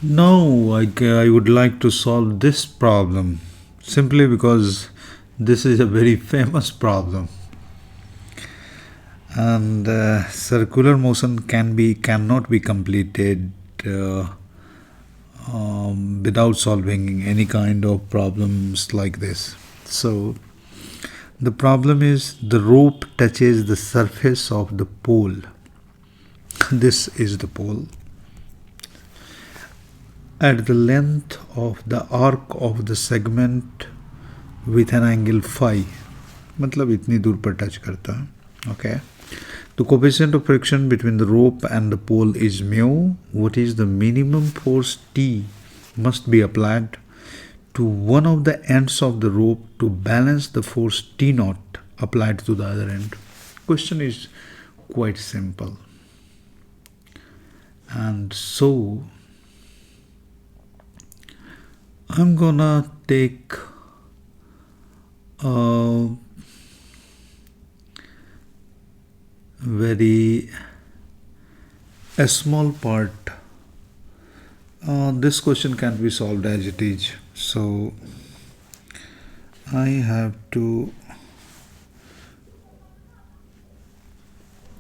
Now I would like to solve this problem simply because this is a very famous problem, and circular motion cannot be completed uh, without solving any kind of problems like this. So the problem is the rope touches the surface of the pole. This is the pole at the length of the arc of the segment with an angle phi. मतलब इतनी दूर पर touch करता है. Okay. The coefficient of friction between the rope and the pole is mu. What is the minimum force T must be applied to one of the ends of the rope to balance the force T naught applied to the other end? Question is quite simple. And so I'm gonna take a small part. This question can't be solved as it is, so I have to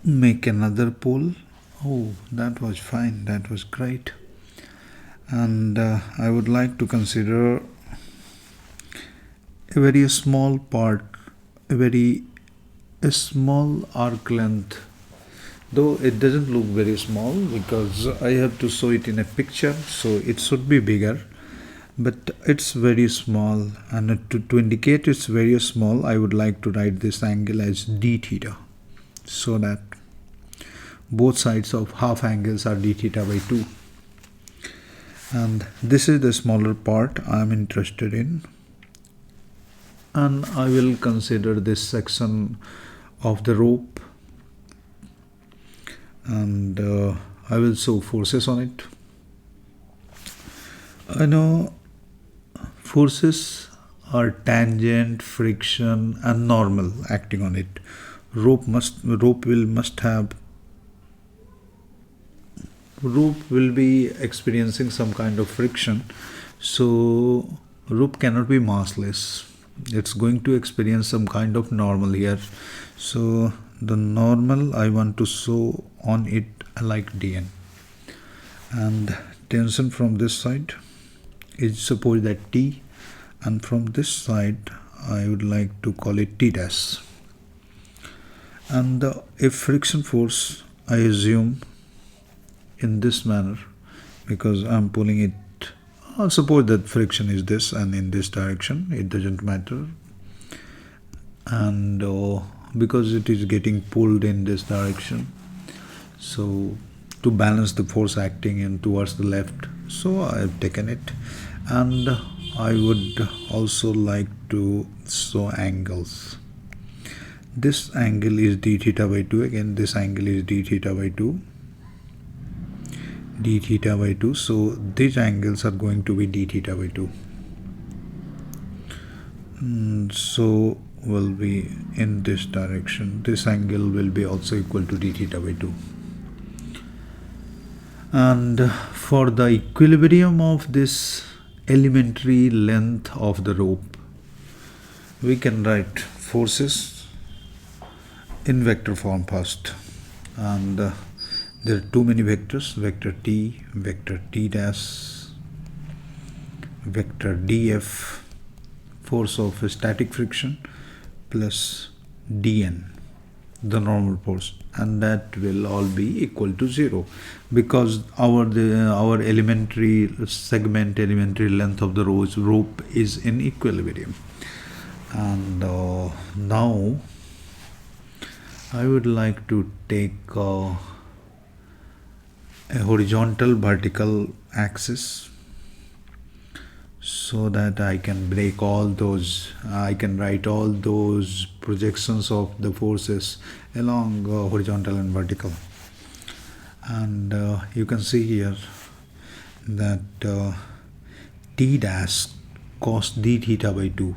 make another pole. Oh, that was fine, that was great. And I would like to consider a very small part, a small arc length, though it doesn't look very small because I have to show it in a picture, so it should be bigger, but it's very small. And to indicate it's very small, I would like to write this angle as d theta, so that both sides of half angles are d theta by 2. And this is the smaller part I am interested in, and I will consider this section of the rope, and I will show forces on it. I know forces are tangent, friction, and normal acting on it. Rope will be experiencing some kind of friction, so rope cannot be massless. It's going to experience some kind of normal here. So the normal I want to show on it like dn, and tension from this side is suppose that T, and from this side I would like to call it T dash. And if friction force I assume in this manner, because I'm pulling it, I'll suppose that friction is this and in this direction, it doesn't matter, and because it is getting pulled in this direction, so to balance the force acting in towards the left, so I have taken it. And I would also like to show angles. This angle is d theta by 2, again this angle is d theta by 2, d theta by 2, so these angles are going to be d theta by 2. So will be in this direction, this angle will be also equal to d theta by 2. And for the equilibrium of this elementary length of the rope, we can write forces in vector form first, and there are too many vectors, vector t dash, vector df, force of static friction, plus dn, the normal force, and that will all be equal to 0, because our elementary length of the rope is in equilibrium. And now I would like to take a horizontal vertical axis, so that I can break all those, I can write all those projections of the forces along horizontal and vertical. And you can see here that T dash cos d theta by 2,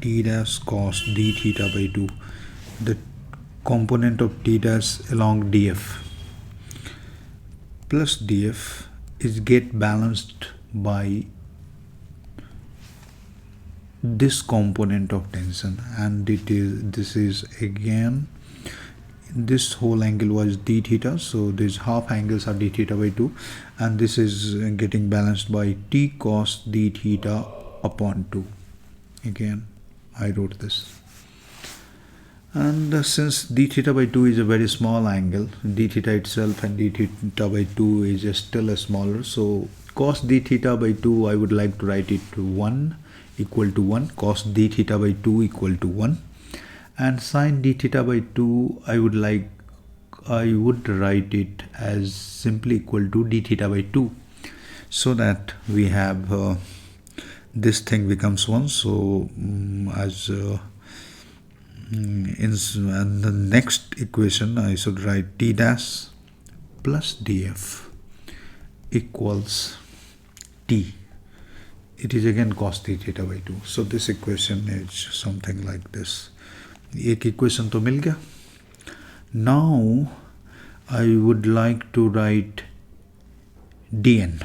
T dash cos d theta by 2, the component of T dash along df plus df is get balanced by this component of tension, and this is again, this whole angle was d theta, so these half angles are d theta by 2, and this is getting balanced by t cos d theta upon 2. Again I wrote this, and since d theta by 2 is a very small angle, d theta itself and d theta by 2 is still a smaller, so cos d theta by 2 I would like to write it to 1 equal to 1, cos d theta by 2 equal to 1, and sin d theta by 2 I would write it as simply equal to d theta by 2, so that we have this thing becomes 1. So as in the next equation I should write t dash plus df equals t. It is again cos d theta by 2. So this equation is something like this. एक equation तो मिल गया. Now I would like to write dn,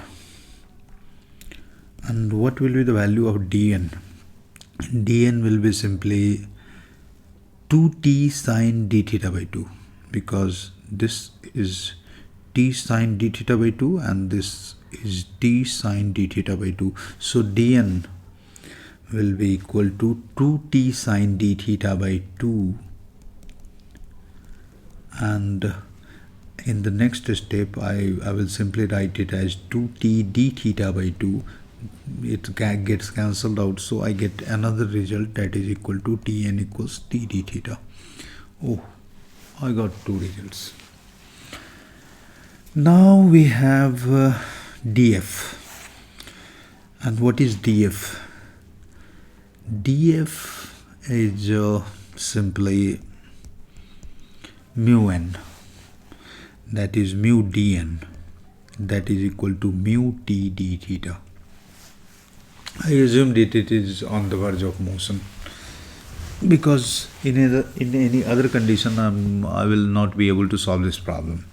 and what will be the value of dn? Dn will be simply 2t sin d theta by 2, because this is t sin d theta by 2 and this is t sin d theta by 2. So dn will be equal to 2t sin d theta by 2, and in the next step I will simply write it as 2t d theta by 2. It gets cancelled out, so I get another result that is equal to tn equals t d theta. Oh, I got two results. Now we have df. And what is df? df is simply mu n, that is mu dn, that is equal to mu t d theta. I assumed it is on the verge of motion, because in any other condition I will not be able to solve this problem.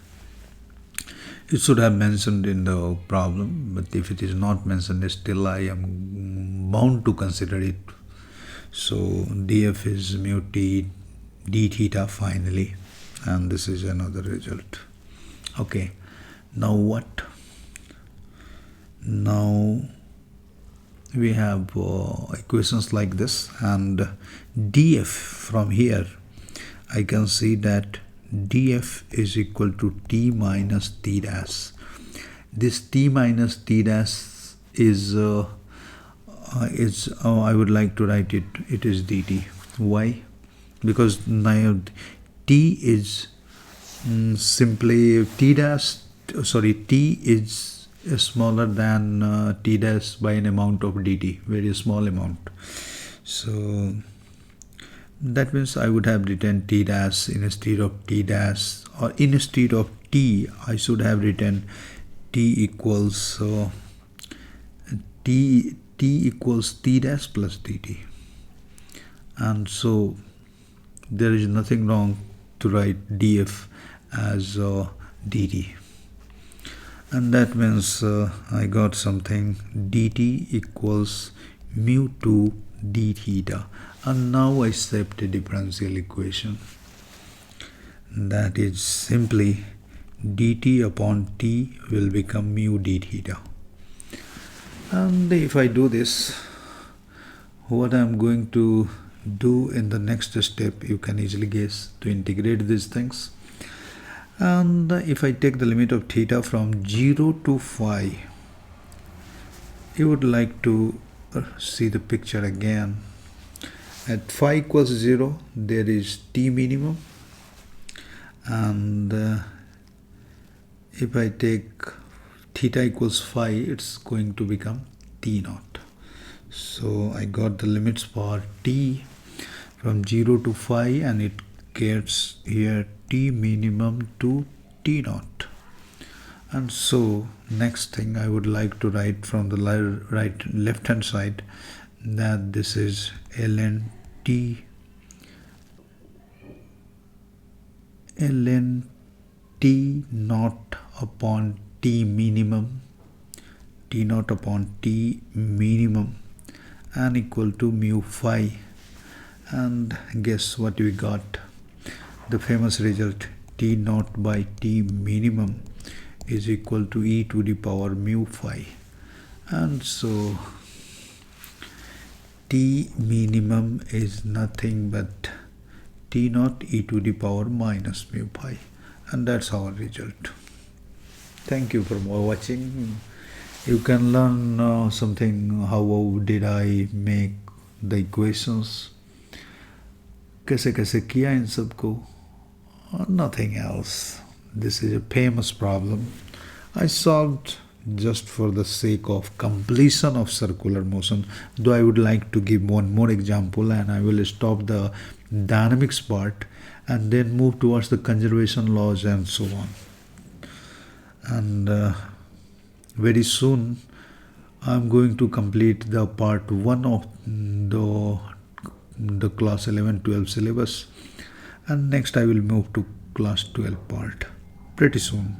It should have mentioned in the problem, but if it is not mentioned, still I am bound to consider it. So df is mu t d theta finally, and this is another result. Okay, now what? Now we have equations like this, and df from here I can see that df is equal to t minus t dash. This t minus t dash is I would like to write it is dt. Why? Because now t is simply t is smaller than t dash by an amount of dt, very small amount. So that means I would have written t dash instead of t dash, or instead of t I should have written t equals t equals t dash plus dt. And so there is nothing wrong to write df as dt, and that means I got something dt equals mu 2 d theta. And now I set a differential equation, that is simply dt upon t will become mu d theta. And if I do this, what I am going to do in the next step, you can easily guess, to integrate these things. And if I take the limit of theta from 0 to phi, you would like to see the picture again. At phi equals 0, there is t minimum, and if I take theta equals phi, it's going to become t naught. So I got the limits for t from 0 to phi, and it gets here t minimum to t naught. And so next thing I would like to write from the left hand side, that this is ln t naught upon t minimum T naught upon T minimum and equal to mu phi. And guess what we got? The famous result, T naught by T minimum is equal to e to the power mu phi. And so T minimum is nothing but T naught e to the power minus mu pi, and that's our result. Thank you for watching. You can learn something, how did I make the equations, कैसे कैसे किया इन सबको, nothing else. This is a famous problem I solved just for the sake of completion of circular motion, though I would like to give one more example, and I will stop the dynamics part and then move towards the conservation laws and so on. And very soon I'm going to complete the part 1 of the class 11-12 syllabus, and next I will move to class 12 part pretty soon.